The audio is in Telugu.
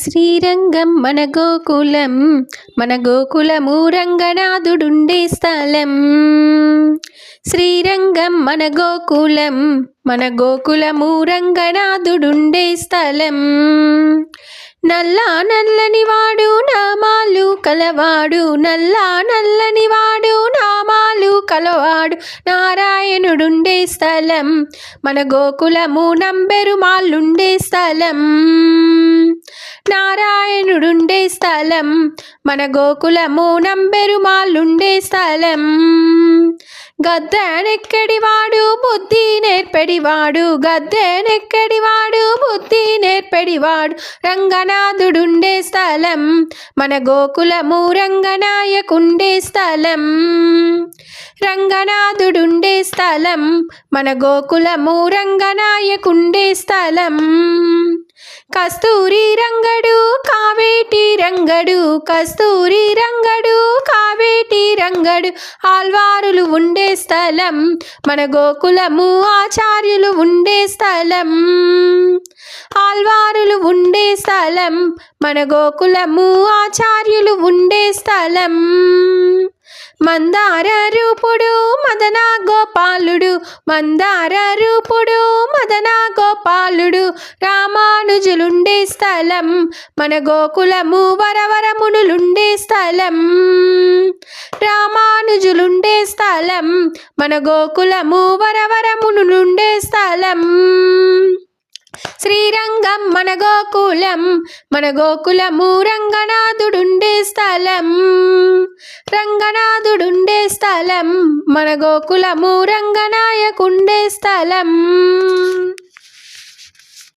శ్రీరంగం మన గోకులము రంగనాథుడుండే స్థలం. శ్రీరంగం మన గోకులము రంగనాథుడుండే స్థలం. నల్లని వాడు నామాలు కలవాడు, నల్లని వాడు నామాలు కలవాడు నారాయణుడుండే స్థలం. మన గోకులము నంబెరుమాళ్ళుండే స్థలం. నారాయణుడుండే స్థలం. మన గోకులము నంబెరుమాళ్ళుండే స్థలం. గద్దెనెక్కడివాడు బుద్ధి నేర్పెడివాడు, గద్దెనెక్కడివాడు బుద్ధి నేర్పెడివాడు రంగనాథుడుండే స్థలం. మన గోకులము రంగనాయకుండే స్థలం. రంగనాథుడుండే స్థలం. మన గోకులము రంగనాయకుండే స్థలం. కస్తూరి రంగడు కావేటి రంగడు, కస్తూరి రంగడు కావేటి రంగడు ఆల్వారులు ఉండే స్థలం. మన గోకులము ఆచార్యులు ఉండే స్థలం. ఆల్వారులు ఉండే స్థలం. మన గోకులము ఆచార్యులు ఉండే స్థలం. మందార రూపుడు మదన గోపాలుడు, మందార రూపుడు మదన గోపాలుడు రామానుజులుండే స్థలం. మన గోకులము వరవరమునులుండే స్థలం. రామానుజులుండే స్థలం. మన గోకులము వరవరమునులుండే స్థలం. శ్రీరంగం మన గోకులము రంగనాథుడుండే స్థలం. రంగనాథుడుండే స్థలం. మన గోకులము రంగనాయకుండే స్థలం.